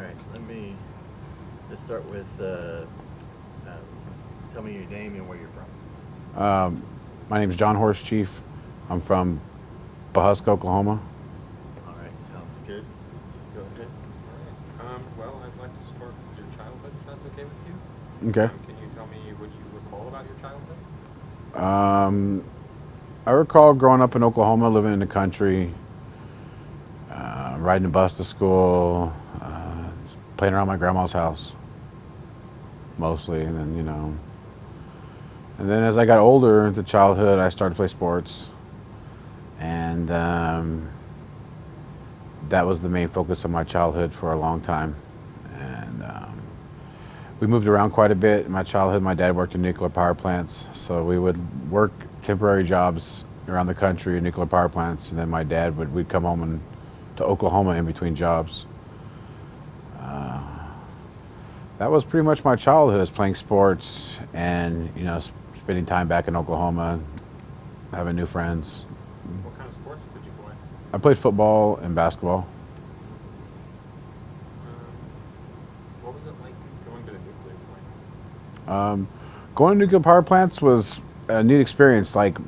right, let's start with, tell me your name and where you're from. Um, my name is John Horsechief. I'm from Pawhuska, Oklahoma. All right, sounds good. Just go ahead. All right. Well, I'd like to start with your childhood, if that's okay with you. Okay. Can you tell me what you recall about your childhood? Um, I recall growing up in Oklahoma, living in the country, riding the bus to school, playing around my grandma's house, mostly, and then. And then as I got older into childhood, I started to play sports, and that was the main focus of my childhood for a long time. And we moved around quite a bit. In my childhood, my dad worked in nuclear power plants, so we would work temporary jobs around the country in nuclear power plants, and then we'd come home to Oklahoma in between jobs. Uh, that was pretty much my childhood, is playing sports and spending time back in Oklahoma, having new friends. What kind of sports did you play? I played football and basketball. What was it like going to the nuclear plants? Going to nuclear power plants was a neat experience. Like,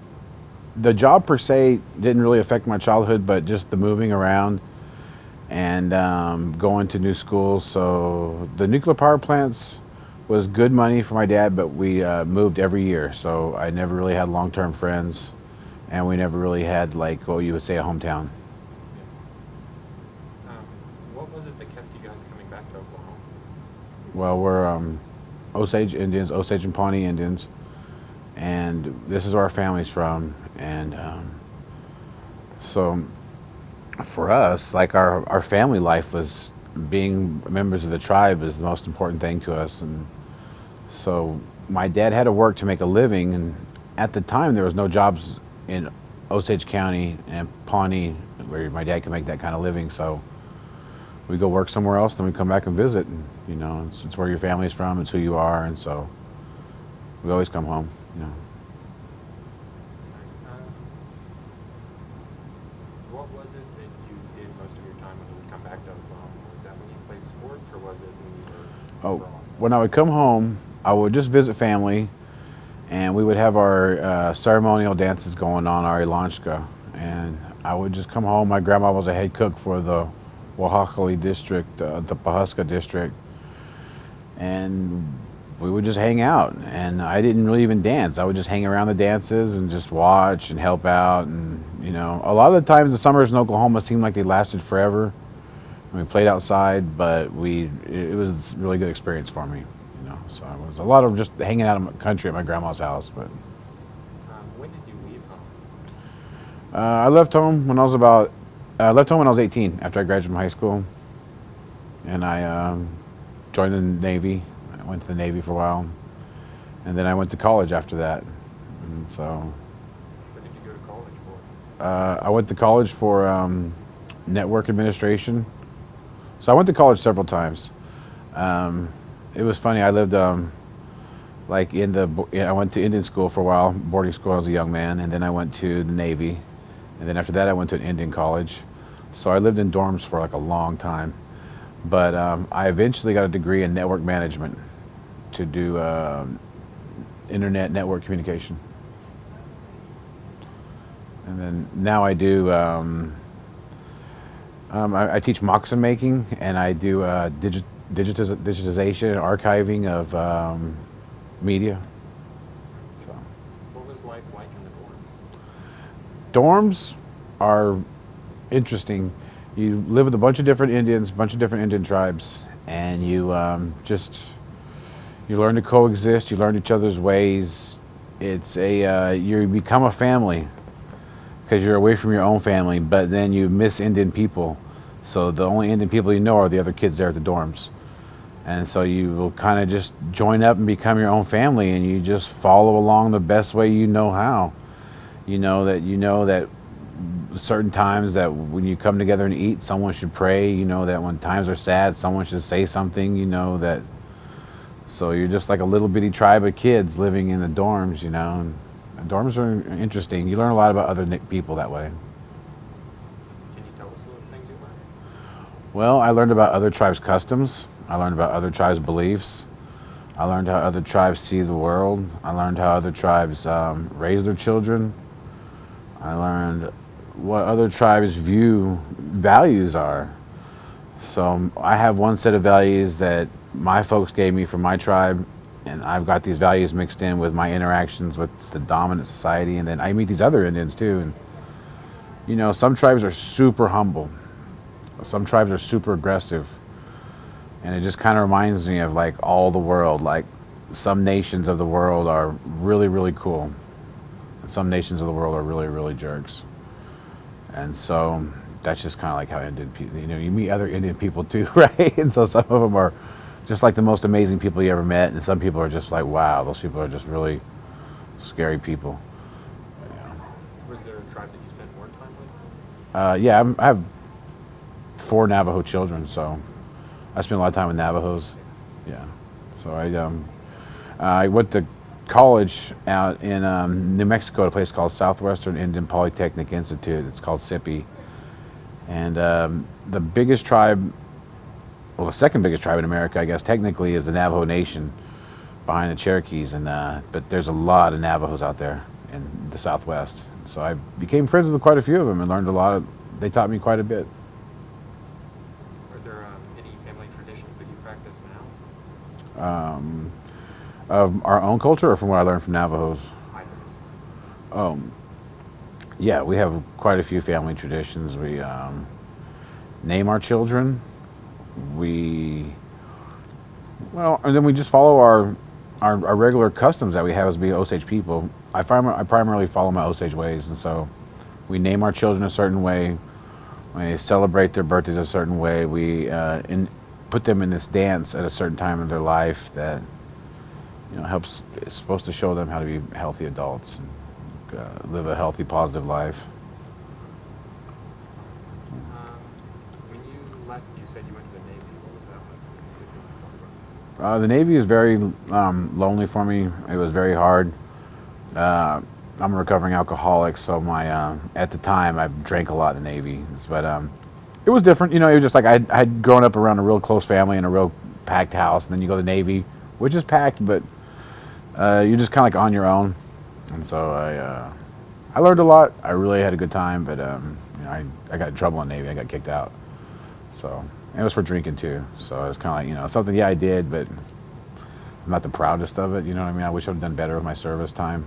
the job per se didn't really affect my childhood, but just the moving around and going to new schools. So the nuclear power plants was good money for my dad, but we moved every year. So I never really had long-term friends, and we never really had, like, what you would say, a hometown. Yeah. What was it that kept you guys coming back to Oklahoma? Well, we're Osage Indians, Osage and Pawnee Indians, and this is where our family's from. And so for us, like, our family life was being members of the tribe is the most important thing to us. And so my dad had to work to make a living, and at the time there was no jobs in Osage County and Pawnee where my dad could make that kind of living. So we go work somewhere else, then we come back and visit. And, it's where your family's from, it's who you are, and so we always come home. What was it that you did most of your time when you would come back to Oklahoma? Was that when you played sports, or was it when you were abroad? When I would come home, I would just visit family, and we would have our ceremonial dances going on, our Elanchka. And I would just come home. My grandma was a head cook for the Oaxaca district, the Pawhuska district, and we would just hang out. And I didn't really even dance. I would just hang around the dances and just watch and help out. And a lot of the times the summers in Oklahoma seemed like they lasted forever. And we played outside, but it was a really good experience for me. So it was a lot of just hanging out in the country at my grandma's house. But When did you leave home? I left home when I was 18 after I graduated from high school, and I joined the Navy. I went to the Navy for a while, and then I went to college after that. And so What did you go to college for? I went to college for network administration. So I went to college several times. It was funny. I lived I went to Indian school for a while, boarding school as a young man, and then I went to the Navy, and then after that I went to an Indian college. So I lived in dorms for like a long time. But I eventually got a degree in network management to do internet network communication. And then now I do, I teach moccasin making, and I do digitization and archiving of media. So What was life like in the dorms? dorms are interesting. You live with a bunch of different Indians, a bunch of different Indian tribes, and you learn to coexist. You learn each other's ways. You become a family because you're away from your own family, but then you miss Indian people. So the only Indian people you know are the other kids there at the dorms. And so you will kind of just join up and become your own family, and you just follow along the best way you know how. You know that certain times that when you come together and eat, someone should pray. You know that when times are sad, someone should say something. So you're just like a little bitty tribe of kids living in the dorms. And dorms are interesting. You learn a lot about other people that way. Can you tell us a little things you learned? Well, I learned about other tribes' customs. I learned about other tribes' beliefs. I learned how other tribes see the world. I learned how other tribes raise their children. I learned what other tribes view values are. So I have one set of values that my folks gave me from my tribe, and I've got these values mixed in with my interactions with the dominant society, and then I meet these other Indians too. And you know, some tribes are super humble. Some tribes are super aggressive. And it just kind of reminds me of like all the world. Like some nations of the world are really, really cool. And some nations of the world are really, really jerks. And so that's just kind of like how Indian people, you know, you meet other Indian people too, right? And so some of them are just like the most amazing people you ever met. And some people are just like, wow, those people are just really scary people. Was there a tribe that you spent more time with? Yeah, I have 4 Navajo children, so I spent a lot of time with Navajos. Yeah, so I went to college out in New Mexico at a place called Southwestern Indian Polytechnic Institute. It's called SIPI, and the biggest tribe, well, the second biggest tribe in America, I guess technically, is the Navajo Nation behind the Cherokees, and but there's a lot of Navajos out there in the Southwest. So I became friends with quite a few of them and learned a lot. They taught me quite a bit. Are there any family traditions that you practice now? Of our own culture, or from what I learned from Navajos? Either is fine. Yeah, we have quite a few family traditions. We name our children. And then we just follow our regular customs that we have as being Osage people. I primarily follow my Osage ways, and so we name our children a certain way. We celebrate their birthdays a certain way. We put them in this dance at a certain time in their life that, you know, it's supposed to show them how to be healthy adults and live a healthy, positive life. When you left, you said you went to the Navy. What was that like? The Navy is very lonely for me. It was very hard. I'm a recovering alcoholic, so at the time I drank a lot in the Navy. But it was different. You know, it was just like I'd grown up around a real close family in a real packed house, and then you go to the Navy, which is packed, but you're just kind of like on your own. And so I learned a lot. I really had a good time, but you know, I got in trouble in the Navy. I got kicked out. So and it was for drinking too. So it was kind of like, you know, something, yeah, I did, but I'm not the proudest of it. You know what I mean? I wish I'd done better with my service time.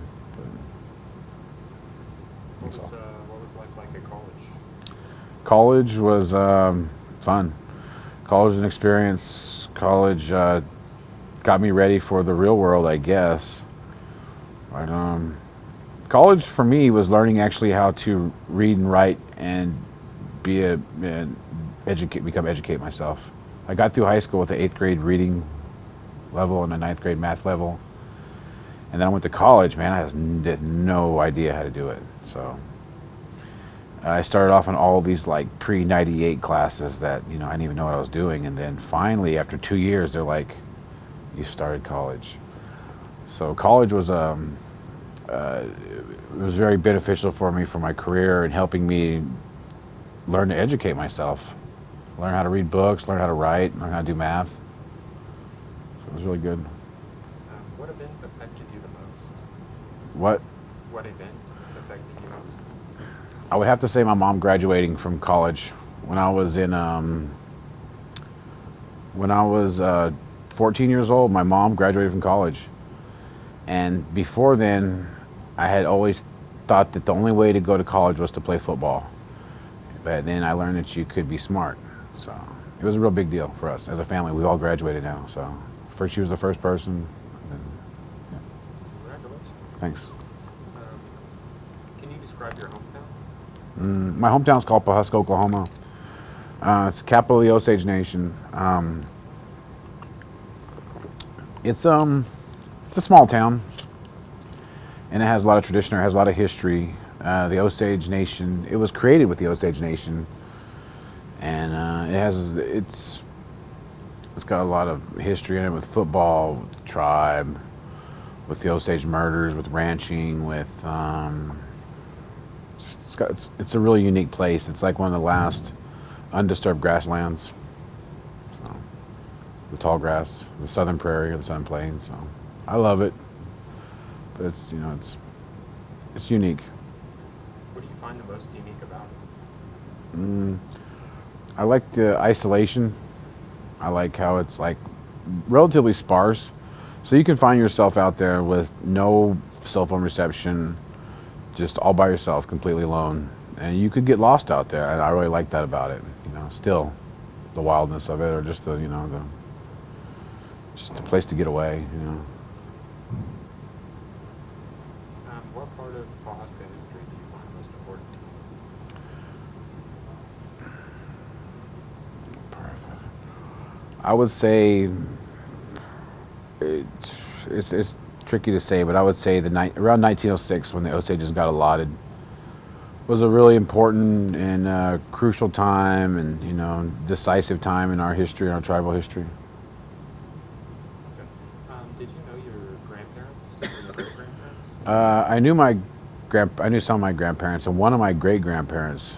What was life like at college? College was fun. College was an experience. College got me ready for the real world, I guess. But college for me was learning actually how to read and write and educate myself. I got through high school with an 8th grade reading level and a 9th grade math level. And then I went to college, man, I had no idea how to do it. So I started off on all these like pre-98 classes that, you know, I didn't even know what I was doing. And then finally, after 2 years, they're like, you started college. So college was it was very beneficial for me for my career and helping me learn to educate myself, learn how to read books, learn how to write, learn how to do math. So it was really good. What event affected you the most? What? What event affected you most? I would have to say my mom graduating from college when I was 14 years old. My mom graduated from college, and before then, I had always thought that the only way to go to college was to play football. But then I learned that you could be smart. So it was a real big deal for us as a family. We all graduated now. So first, she was the first person. And, yeah. Congratulations. Thanks. Can you describe your hometown? My hometown is called Pawhuska, Oklahoma. It's the capital of the Osage Nation. It's a small town, and it has a lot of tradition. It has a lot of history. The Osage Nation. It was created with the Osage Nation, and it's got a lot of history in it with football, with the tribe, with the Osage murders, with ranching, with it's a really unique place. It's like one of the last undisturbed grasslands. the tall grass, the southern prairie or the southern plains. So I love it, but it's it's unique. What do you find the most unique about it? I like the isolation. I like how it's like relatively sparse, so you can find yourself out there with no cell phone reception, just all by yourself, completely alone, and you could get lost out there. And I really like that about it. Still, the wildness of it, or just just a place to get away. What part of Pawhuska history do you find most important to you? I would say it's tricky to say, but I would say around 1906, when the Osages got allotted, was a really important and crucial time, and decisive time in our history, our tribal history. Okay. Did you know your grandparents or your great-grandparents? I knew some of my grandparents, and one of my great grandparents.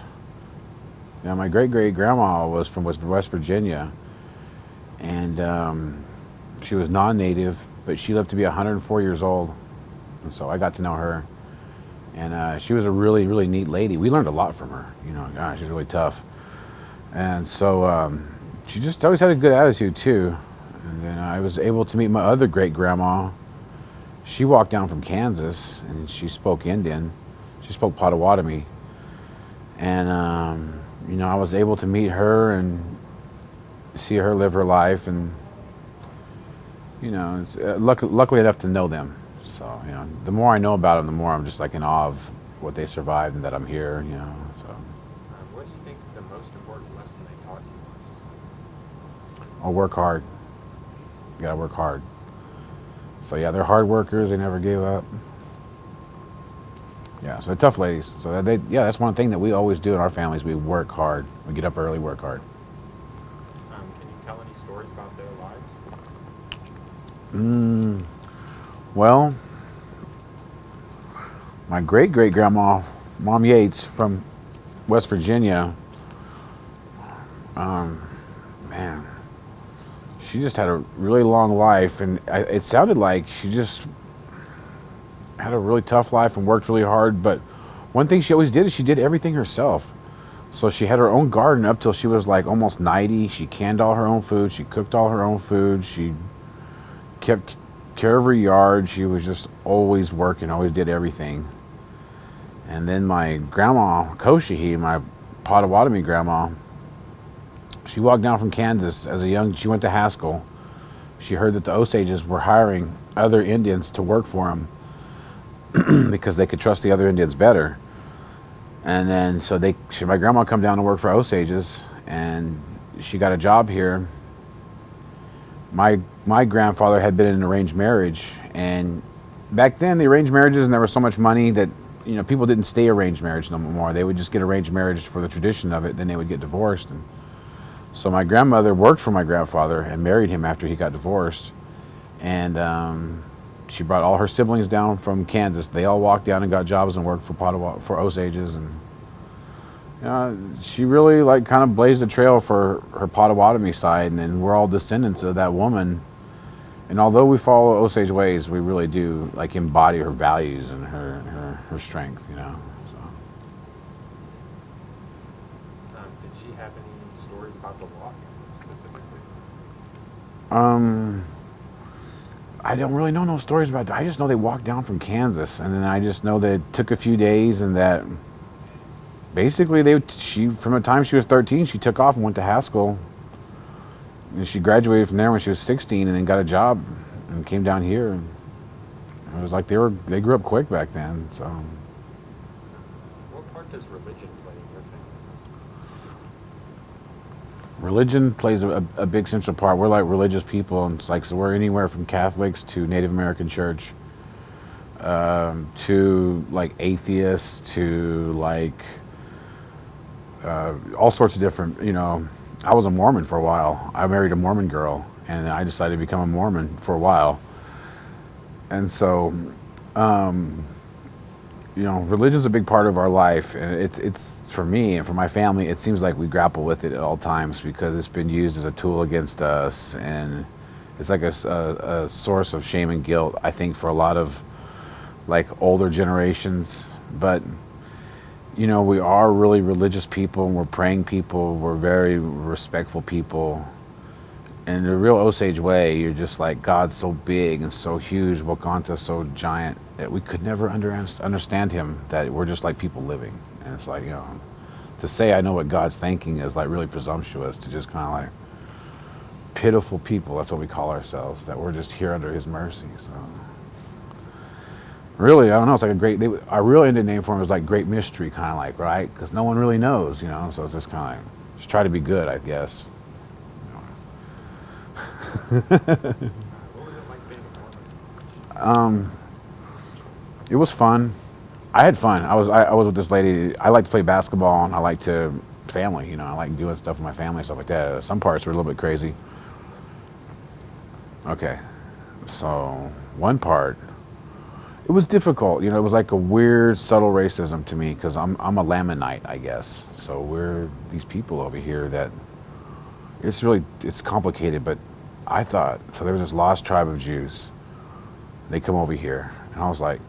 Now, my great great grandma was from West Virginia, and she was non-native, but she lived to be 104 years old, and so I got to know her. And she was a really, really neat lady. We learned a lot from her. Gosh, she's really tough. And so she just always had a good attitude too. And then I was able to meet my other great grandma. She walked down from Kansas, and she spoke Indian. She spoke Potawatomi. And I was able to meet her and see her live her life, and it's, luckily enough to know them. So, the more I know about them, the more I'm just like in awe of what they survived and that I'm here, so. What do you think the most important lesson they taught you was? I'll work hard. You gotta work hard. So yeah, they're hard workers. They never gave up. Yeah, so they're tough ladies. So that's one thing that we always do in our families. We work hard. We get up early, work hard. Can you tell any stories about their lives? Well, my great great grandma, Mom Yates from West Virginia, man, she just had a really long life, and it sounded like she just had a really tough life and worked really hard. But one thing she always did is she did everything herself. So she had her own garden up till she was like almost 90. She canned all her own food. She cooked all her own food. She kept care of her yard. She was just always working, always did everything. And then my grandma, Koshihi, my Potawatomi grandma, she walked down from Kansas she went to Haskell. She heard that the Osages were hiring other Indians to work for them because they could trust the other Indians better. And then so my grandma come down to work for Osages, and she got a job here. My grandfather had been in an arranged marriage, and back then the arranged marriages, and there was so much money that people didn't stay arranged marriage no more. They would just get arranged marriage for the tradition of it, then they would get divorced. And so my grandmother worked for my grandfather and married him after he got divorced, and she brought all her siblings down from Kansas. They all walked down and got jobs and worked for Osages, and she really kind of blazed a trail for her Potawatomi side, and then we're all descendants of that woman. And although we follow Osage ways, we really do embody her values and her strength, So. Did she have any stories about the walk specifically? I don't really know no stories about that. I just know they walked down from Kansas, and then I just know that it took a few days, and that basically from the time she was 13, she took off and went to Haskell. And she graduated from there when she was 16, and then got a job and came down here. And it was like they grew up quick back then. So. What part does religion play in your family? Religion plays a big central part. We're like religious people, and so we're anywhere from Catholics to Native American Church, to atheists, to all sorts of different. I was a Mormon for a while. I married a Mormon girl, and I decided to become a Mormon for a while. And so, religion's a big part of our life, and it's for me and for my family. It seems like we grapple with it at all times because it's been used as a tool against us, and it's like a source of shame and guilt, I think, for a lot of like older generations. But we are really religious people, and we're praying people. We're very respectful people. In the real Osage way, you're just like, God's so big and so huge, Wakanta's so giant that we could never understand him, that we're just like people living. And it's like, to say I know what God's thinking is like really presumptuous, to just kind of like pitiful people, that's what we call ourselves, that we're just here under his mercy. So really, I don't know, it's like our real Indian name for him is like great mystery, kind of like, right? Because no one really knows, so it's just kind of like, just try to be good, I guess. What was it like being a Mormon? It was fun. I had fun. I was with this lady. I like to play basketball, and I like to family. I like doing stuff with my family and stuff like that. Some parts were a little bit crazy. Okay, so one part, it was difficult. It was like a weird, subtle racism to me because I'm a Lamanite, I guess. So we're these people over here that it's complicated, but I thought, so there was this lost tribe of Jews. They come over here, and I was like,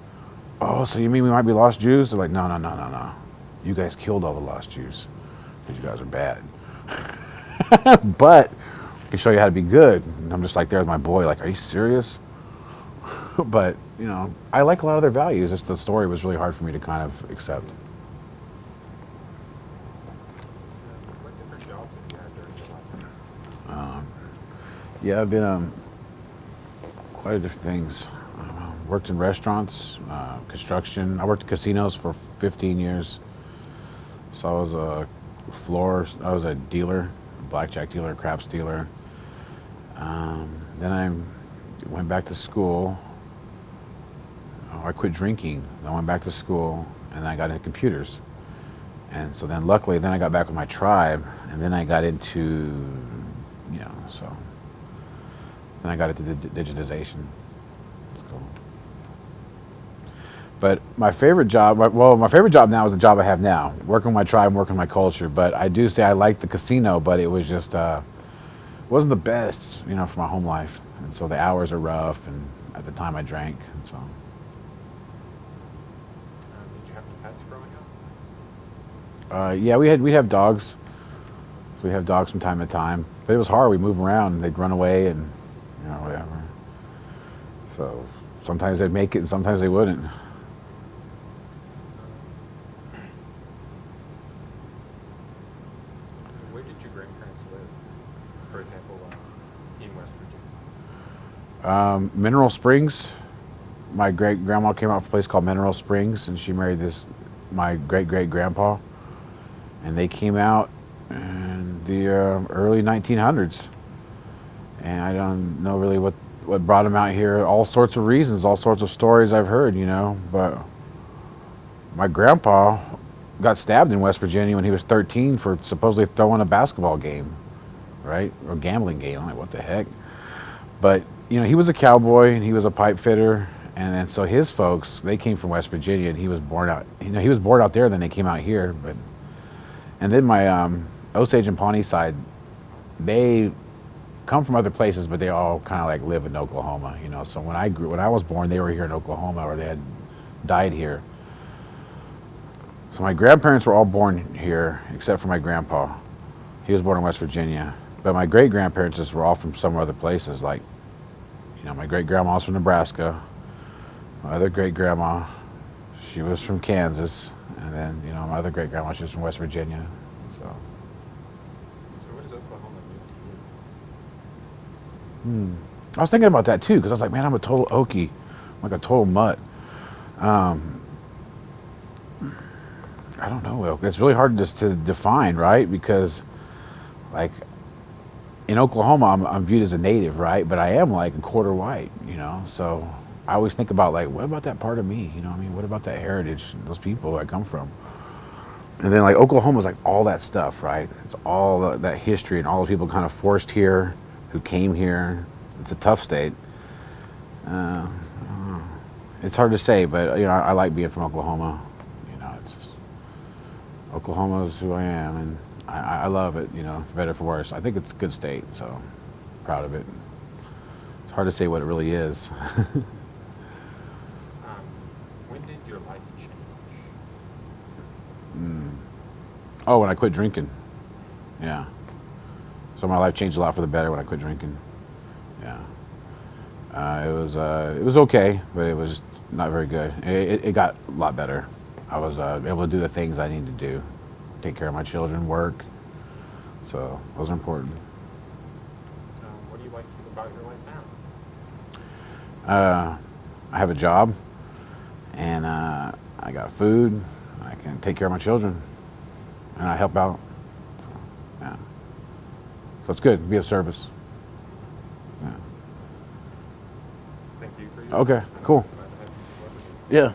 oh, so you mean we might be lost Jews? They're like, no. You guys killed all the lost Jews because you guys are bad. But I can show you how to be good. And I'm just like there with my boy, like, are you serious? But, I like a lot of their values. Just the story was really hard for me to kind of accept. What different jobs have you had during your lifetime? Yeah, I've been quite a different things. Worked in restaurants, construction. I worked in casinos for 15 years. So I was a dealer, a blackjack dealer, craps dealer. Then I went back to school. I quit drinking. I went back to school, and then I got into computers. And so then luckily, then I got back with my tribe, and then I got into, so then I got into digitization. It's cool. But my favorite job now is the job I have now, working with my tribe, working with my culture. But I do say I liked the casino, but it was just, wasn't the best, for my home life. And so the hours are rough, and at the time I drank, and so. Did you have any pets growing up? Yeah, we have dogs. So we have dogs from time to time. But it was hard. We move around, and they'd run away, and whatever. So sometimes they'd make it, and sometimes they wouldn't. Where did your grandparents live? For example, in West Virginia. Mineral Springs. My great grandma came out from a place called Mineral Springs, and she married my great grandpa, and they came out in the early 1900s. And I don't know really what brought them out here. All sorts of reasons, all sorts of stories I've heard, But my grandpa got stabbed in West Virginia when he was 13 for supposedly throwing a basketball game, right? Or gambling game. I'm like, what the heck? But, he was a cowboy and he was a pipe fitter. And then so his folks, they came from West Virginia, and he was born out, he was born out there, then they came out here. And then my Osage and Pawnee side, they come from other places, but they all kind of like live in Oklahoma, So when I was born, they were here in Oklahoma, or they had died here. So my grandparents were all born here, except for my grandpa. He was born in West Virginia. But my great-grandparents were all from some other places, like, my great-grandma's from Nebraska. My other great-grandma, she was from Kansas. And then, my other great-grandma, she was from West Virginia. So what does Oklahoma mean to you? I was thinking about that, too, because I was like, man, I'm a total Okie. I'm like a total mutt. I don't know. It's really hard just to define, right? Because, like, in Oklahoma, I'm viewed as a native, right? But I am like a quarter white, So I always think about, like, what about that part of me? What about that heritage, those people I come from? And then, like, Oklahoma's like all that stuff, right? It's all that history and all those people kind of forced here, who came here. It's a tough state. It's hard to say, but I like being from Oklahoma. Oklahoma's who I am, and I love it, you know, for better or for worse. I think it's a good state, so proud of it. It's hard to say what it really is. When did your life change? Oh, when I quit drinking. Yeah. So my life changed a lot for the better when I quit drinking. Yeah. It was okay, but it was not very good. It got a lot better. I was able to do the things I needed to do, take care of my children, work. So those are important. What do you like about your life now? I have a job, and I got food. I can take care of my children, and I help out. So, yeah. So it's good to be of service. Yeah. Thank you for your Okay, cool. Glad to have you. Yeah.